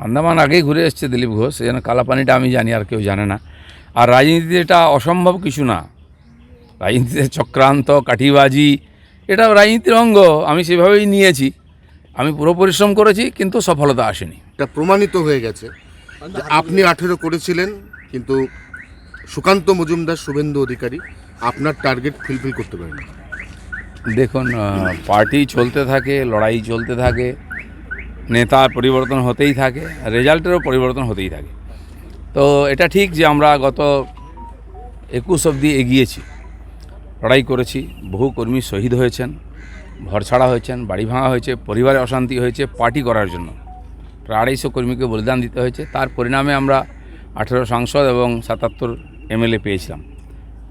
আন্দামান আগেই ঘুরে এসছে দিলীপ ঘোষ, এই জন্য কালাপানিটা আমি জানি, আর কেউ জানে না। আর রাজনীতিতে এটা অসম্ভব কিছু না। রাজনীতিতে চক্রান্ত, কাঠিবাজি, এটা রাজনীতির অঙ্গ। আমি সেভাবেই নিয়েছি। আমি পুরো পরিশ্রম করেছি, কিন্তু সফলতা আসেনি। এটা প্রমাণিত হয়ে গেছে যে আপনি 18 করেছিলেন, কিন্তু সুকান্ত মজুমদার, শুভেন্দু অধিকারী আপনার টার্গেট ফুলফিল করতে পারেনি। দেখুন, পার্টি চলতে থাকে, লড়াই চলতে থাকে, নেতার পরিবর্তন হতেই থাকে, রেজাল্টেরও পরিবর্তন হতেই থাকে। তো এটা ঠিক যে আমরা গত 21 অবধি এগিয়েছি, লড়াই করেছি, বহু কর্মী শহীদ হয়েছেন, ঘরছাড়া হয়েছেন, বাড়ি ভাঙা হয়েছে, পরিবারে অশান্তি হয়েছে পার্টি করার জন্য। প্রায় 250 কর্মীকে বলিদান দিতে হয়েছে। তার পরিণামে আমরা 18 সাংসদ এবং 77 এমএলএ পেয়েছিলাম।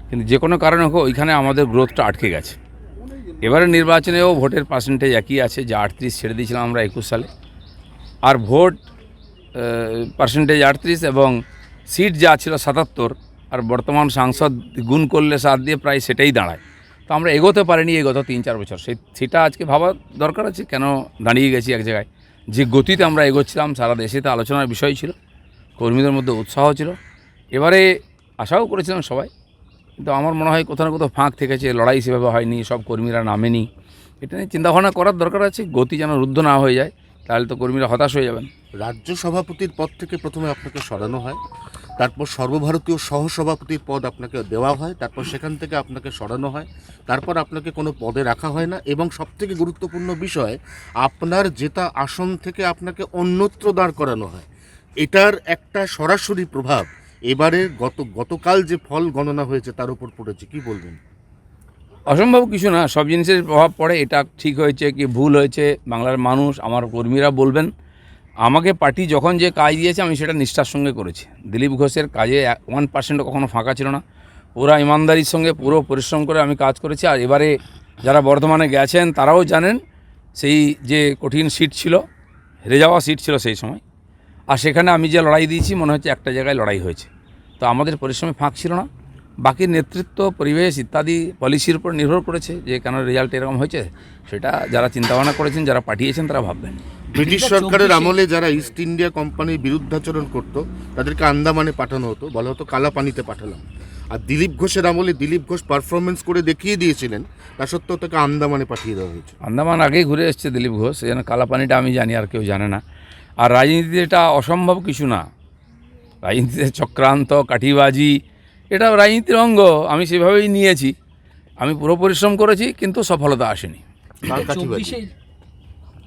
কিন্তু যে কোনো কারণে হোক, ওইখানে আমাদের গ্রোথটা আটকে গেছে। এবারে নির্বাচনেও ভোটের পার্সেন্টেজ একই আছে, যা 38 ছেড়ে দিয়েছিলাম আমরা 21 সালে। আর ভোট পার্সেন্টেজ 38 এবং সিট যা ছিল 77, আর বর্তমান সাংসদ গুণ করলে 7 দিয়ে প্রায় সেটাই দাঁড়ায়। তো আমরা এগোতে পারিনি এই গত 3-4 বছর। সেটা আজকে ভাবা দরকার আছে, কেন দাঁড়িয়ে গেছি এক জায়গায়। যে গতিতে আমরা এগোচ্ছিলাম, সারা দেশেতে আলোচনার বিষয় ছিল, কর্মীদের মধ্যে উৎসাহ ছিল। এবারে আশাও করেছিলাম সবাই, কিন্তু আমার মনে হয় কোথাও না কোথাও ফাঁক থেকেছে, লড়াই সেভাবে হয়নি, সব কর্মীরা নামেনি। এটা নিয়ে চিন্তাভাবনা করার দরকার আছে। গতি যেন রুদ্ধ না হয়ে যায়, তাহলে তো কর্মীরা হতাশ হয়ে যাবেন। রাজ্য সভাপতির পদ থেকে প্রথমে আপনাকে সরানো হয়, তারপর সর্বভারতীয় সহসভাপতির পদ আপনাকে দেওয়া হয়, তারপর সেখান থেকে আপনাকে সরানো হয়, তারপর আপনাকে কোনো পদে রাখা হয় না, এবং সবথেকে গুরুত্বপূর্ণ বিষয়, আপনার জেতা আসন থেকে আপনাকে অন্যত্র দাঁড় করানো হয়। এটার একটা সরাসরি প্রভাব এবারে গতকাল যে ফল গণনা হয়েছে তার উপর পড়েছে, কি বলবেন? অসম্ভব কিছু না, সব জিনিসের প্রভাব পড়ে। এটা ঠিক হয়েছে কি ভুল হয়েছে, বাংলার মানুষ, আমার কর্মীরা বলবেন। আমাকে পার্টি যখন যে কাজ দিয়েছে, আমি সেটা নিষ্ঠার সঙ্গে করেছি। দিলীপ ঘোষের কাজে 1% কখনো ফাঁকা ছিল না। পুরো ইমানদারির সঙ্গে পুরো পরিশ্রম করে আমি কাজ করেছি। আর এবারে যারা বর্ধমানে গেছেন তারাও জানেন, সেই যে কঠিন সিট ছিল, হেরে যাওয়া সিট ছিল সেই সময়, আর সেখানে আমি যে লড়াই দিয়েছি, মনে হচ্ছে একটা জায়গায় লড়াই হয়েছে। তো আমাদের পরিশ্রমে ফাঁক ছিল না। বাকি নেতৃত্ব, পরিবেশ ইত্যাদি পলিসির উপর নির্ভর করেছে যে কেন রেজাল্ট এরকম হয়েছে। সেটা যারা চিন্তাভাবনা করেছেন, যারা পাঠিয়েছেন, তারা ভাববেন। ব্রিটিশ সরকারের আমলে যারা ইস্ট ইন্ডিয়া কোম্পানির বিরুদ্ধাচরণ করত, তাদেরকে আন্দামানে পাঠানো হতো, বলা হতো কালা পানিতে পাঠালাম। আর দিলীপ ঘোষের আমলে দিলীপ ঘোষ পারফরমেন্স করে দেখিয়ে দিয়েছিলেন, তা সত্ত্বেও তাকে আন্দামানে পাঠিয়ে দেওয়া হয়েছে। আন্দামান আগেই ঘুরে এসছে দিলীপ ঘোষ, এই জন্য কালাপানিটা আমি জানি, আর কেউ জানে না। আর রাজনীতিতে এটা অসম্ভব কিছু না। রাজনীতিতে চক্রান্ত, কাঠিবাজি, এটা রাজনীতির অঙ্গ। আমি সেভাবেই নিয়েছি। আমি পুরো পরিশ্রম করেছি, কিন্তু সফলতা আসেনি। কার কাঠিবাজি?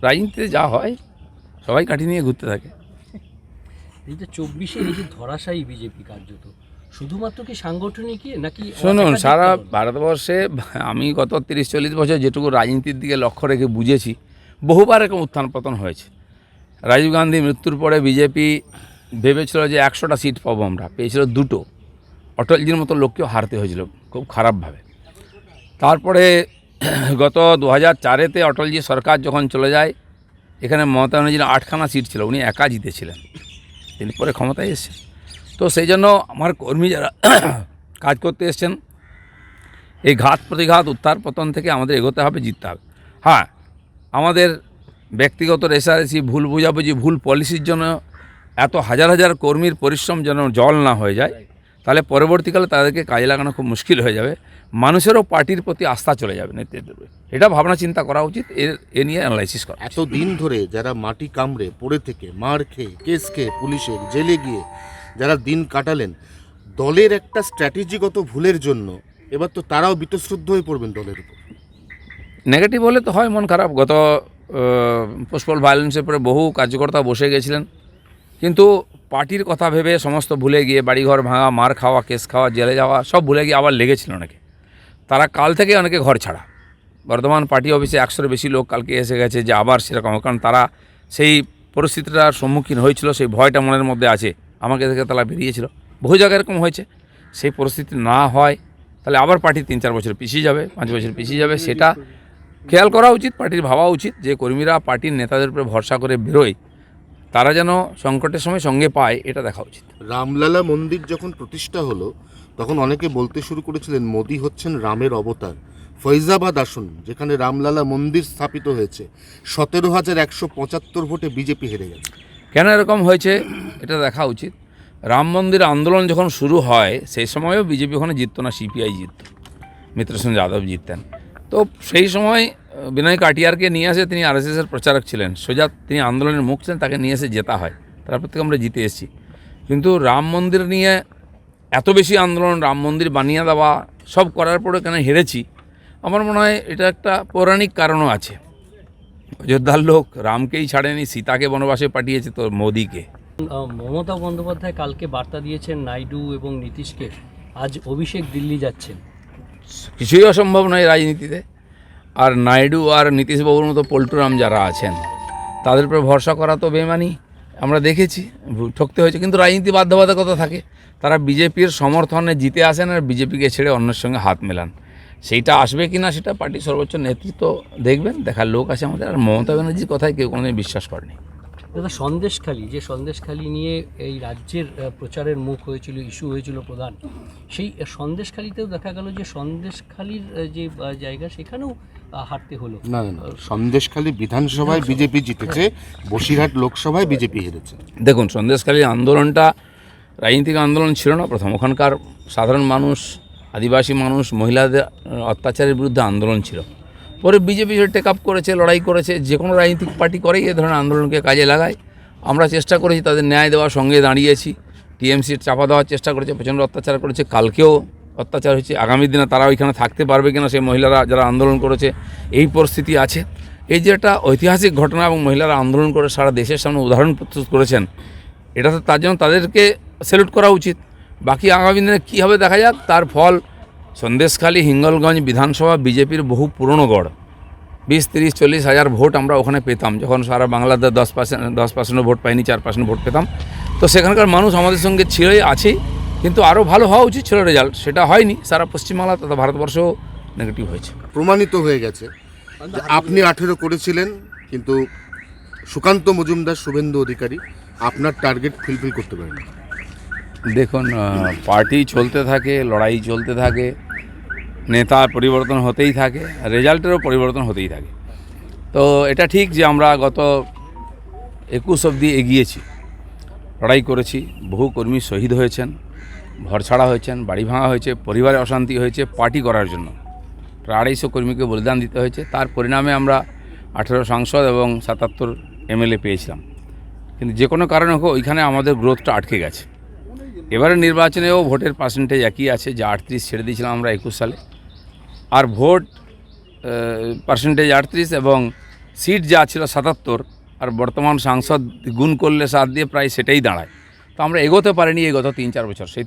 রাজনীতিতে যা হয়, সবাই কাঠি নিয়ে ঘুরতে থাকে। 2024 এই যে ধরাশায়ী বিজেপি কার্যত, শুধুমাত্র কি সাংগঠনিক নাকি? শুনুন, সারা ভারতবর্ষে আমি গত 30-40 বছর যেটুকু রাজনীতির দিকে লক্ষ্য রেখে বুঝেছি, বহুবার এরকম উত্থান পতন হয়েছে। রাজীব গান্ধী মৃত্যুর পরে বিজেপি ভেবেছিল যে 100টা সিট পাবো, আমরা পেয়েছিল 2টো। অটলজির মতো লোককেও হারতে হয়েছিল খুব খারাপভাবে। তারপরে গত 2004-এতে অটলজি সরকার যখন চলে যায়, এখানে মমতা ব্যানার্জির 8খানা সিট ছিল, উনি একা জিতেছিলেন, তিনি পরে ক্ষমতায় এসেছেন। তো সেই জন্য আমার কর্মী যারা কাজ করতে এসছেন, এই ঘাত প্রতিঘাত, উত্থান পতন থেকে আমাদের এগোতে হবে, জিততে হবে। হ্যাঁ, আমাদের ব্যক্তিগত রেষারেষি, ভুল বোঝাবুঝি, ভুল পলিসির জন্য এত হাজার হাজার কর্মীর পরিশ্রম যেন জল না হয়ে যায়, তাহলে পরবর্তীকালে তাদেরকে কাজে লাগানো খুব মুশকিল হয়ে যাবে। মানুষেরও পার্টির প্রতি আস্থা চলে যাবে নেতৃত্বের। এটা ভাবনা চিন্তা করা উচিত, এ নিয়ে অ্যানালাইসিস করা। এতদিন ধরে যারা মাটি কামড়ে পড়ে থেকে, মার খেয়ে, কেস খেয়ে, পুলিশের জেলে গিয়ে যারা দিন কাটালেন, দলের একটা স্ট্র্যাটেজিগত ভুলের জন্য এবার তো তারাও বীতশ্রদ্ধ হয়ে পড়বেন দলের উপর। নেগেটিভ হলে তো হয় মন খারাপ। গত পোস্টপল ভায়োলেন্সের পরে বহু কার্যকর্তা বসে গেছিলেন, কিন্তু পার্টির কথা ভেবে সমস্ত ভুলে গিয়ে, বাড়িঘর ভাঙা, মার খাওয়া, কেস খাওয়া, জেলে যাওয়া, সব ভুলে গিয়ে আবার লেগেছিল অনেকে। তারা কাল থেকে অনেকে ঘর ছাড়া। বর্ধমান পার্টি অফিসে 100-এর বেশি লোক কালকে এসে গেছে, যে আবার সেরকম, কারণ তারা সেই পরিস্থিতিটার সম্মুখীন হয়েছিল, সেই ভয়টা মনের মধ্যে আছে। আমাকে দেখে তারা বেরিয়েছিল। বহু জায়গায় এরকম হয়েছে। সেই পরিস্থিতি না হয়, তাহলে আবার পার্টি 3-4 বছর পিছিয়ে যাবে, 5 বছর পিছিয়ে যাবে। সেটা খেয়াল করা উচিত, পার্টির ভাবা উচিত যে কর্মীরা পার্টির নেতাদের উপরে ভরসা করে বেরোয়, তারা যেন সংকটের সময় সঙ্গে পায়, এটা দেখা উচিত। রামলালা মন্দির যখন প্রতিষ্ঠা হলো, তখন অনেকে বলতে শুরু করেছিলেন মোদি হচ্ছেন রামের অবতার। ফৈজাবাদ আসন, যেখানে রামলালা মন্দির স্থাপিত হয়েছে, 17,175 ভোটে বিজেপি হেরে গেছে। কেন এরকম হয়েছে এটা দেখা উচিত। রাম মন্দির আন্দোলন যখন শুরু হয় সেই সময়ও বিজেপি ওখানে জিততো না, সিপিআই জিতত, মিত্রসেন যাদব জিততেন। তো সেই সময় বিনয় কাটিয়ারকে নিয়ে আসে, তিনি আরএসএসের প্রচারক ছিলেন, সোজা তিনি আন্দোলনের মুখ ছিলেন, তাকে নিয়ে এসে জেতা হয়, তারপর থেকে আমরা জিতে এসেছি। কিন্তু রাম মন্দির নিয়ে এত বেশি আন্দোলন, রাম মন্দির বানিয়ে দেওয়া সব করার পরে কেন হেরেছি, আমার মনে হয় এটা একটা পৌরাণিক কারণও আছে। অযোধ্যার লোক রামকেই ছাড়েনি, সীতাকে বনবাসে পাঠিয়েছে তো মোদিকে। মমতা বন্দ্যোপাধ্যায় কালকে বার্তা দিয়েছেন নাইডু এবং নীতিশকে, আজ অভিষেক দিল্লি যাচ্ছেন। কিছুই অসম্ভব নয় রাজনীতিতে। আর নাইডু আর নীতিশবাবুর মতো পল্টুরাম যারা আছেন তাদের উপরে ভরসা করা তো বেমানি, আমরা দেখেছি ঠকতে হয়েছে। কিন্তু রাজনীতি বাধ্যবাধকতা থাকে, তারা বিজেপির সমর্থনে জিতে আসেন আর বিজেপিকে ছেড়ে অন্যের সঙ্গে হাত মেলান। সেইটা আসবে কি না সেটা পার্টির সর্বোচ্চ নেতৃত্ব দেখবেন, দেখার লোক আছে আমাদের। আর মমতা ব্যানার্জির কথায় কেউ কোনোদিন বিশ্বাস করেনি। দাদা, সন্দেশখালি নিয়ে এই রাজ্যের প্রচারের মুখ হয়েছিল, ইস্যু হয়েছিল প্রধান, সেই সন্দেশখালিতেও দেখা গেল যে সন্দেশখালির যে জায়গা সেখানেও হারতে হলো। না, সন্দেশখালী বিধানসভায় বিজেপি জিতেছে, বসিরহাট লোকসভায় বিজেপি হেরেছে। দেখুন, সন্দেশখালীর আন্দোলনটা রাজনৈতিক আন্দোলন ছিল না প্রথম। ওখানকার সাধারণ মানুষ, আদিবাসী মানুষ, মহিলাদের অত্যাচারের বিরুদ্ধে আন্দোলন ছিল। পরে বিজেপি টেক আপ করেছে, লড়াই করেছে। যে কোনো রাজনৈতিক পার্টি করেই এ ধরনের আন্দোলনকে কাজে লাগায়। আমরা চেষ্টা করেছি তাদের ন্যায় দেওয়ার, সঙ্গে দাঁড়িয়েছি। টিএমসির চাপা দেওয়ার চেষ্টা করেছে, প্রচণ্ড অত্যাচার করেছে, কালকেও অত্যাচার হয়েছে। আগামী দিনে তারা ওইখানে থাকতে পারবে কিনা, সেই মহিলারা যারা আন্দোলন করেছে, এই পরিস্থিতি আছে। এই যে একটা ঐতিহাসিক ঘটনা এবং মহিলারা আন্দোলন করে সারা দেশের সামনে উদাহরণ প্রস্তুত করেছেন, এটা তো তার জন্য তাদেরকে স্যালুট করা উচিত। বাকি আগামী দিনে কী হবে দেখা যাক। তার ফল সন্দেশখালী, হিঙ্গলগঞ্জ বিধানসভা বিজেপির বহু পুরনো গড়। 20, 30, 40 হাজার ভোট আমরা ওখানে পেতাম, যখন সারা বাংলাদেশ 10% ভোট পাইনি, 4% ভোট পেতাম। তো সেখানকার মানুষ আমাদের সঙ্গে ছিলই, আছেই, কিন্তু আরও ভালো হওয়া উচিত ছিল রেজাল্ট। সেটা হয়নি। সারা পশ্চিমবাংলা তথা ভারতবর্ষও নেগেটিভ হয়েছে। প্রমাণিত হয়ে গেছে যে আপনি 18 করেছিলেন, কিন্তু সুকান্ত মজুমদার, শুভেন্দু অধিকারী আপনার টার্গেট ফুলফিল করতে পারেন। দেখুন, পার্টি চলতে থাকে, লড়াই চলতে থাকে, নেতার পরিবর্তন হতেই থাকে, রেজাল্টেরও পরিবর্তন হতেই থাকে। তো এটা ঠিক যে আমরা গত 21 অবধি এগিয়েছি, লড়াই করেছি, বহু কর্মী শহীদ হয়েছেন, ঘরছাড়া হয়েছেন, বাড়ি ভাঙা হয়েছে, পরিবারে অশান্তি হয়েছে পার্টি করার জন্য। প্রায় 250 কর্মীকে বলিদান দিতে হয়েছে। তার পরিণামে আমরা 18 সাংসদ এবং 77 এমএলএ পেয়েছিলাম। কিন্তু যে কোনো কারণে হোক ওইখানে আমাদের গ্রোথটা আটকে গেছে। এবারে নির্বাচনেও ভোটের পার্সেন্টেজ একই আছে, যা 38 ছেড়ে দিয়েছিলাম আমরা 21 সালে। আর ভোট পার্সেন্টেজ 38 এবং সিট যা ছিল 77, আর বর্তমান সাংসদ গুণ করলে 7 দিয়ে প্রায় সেটাই দাঁড়ায়। তো আমরা এগোতে পারিনি এই গত 3-4 বছর। সেই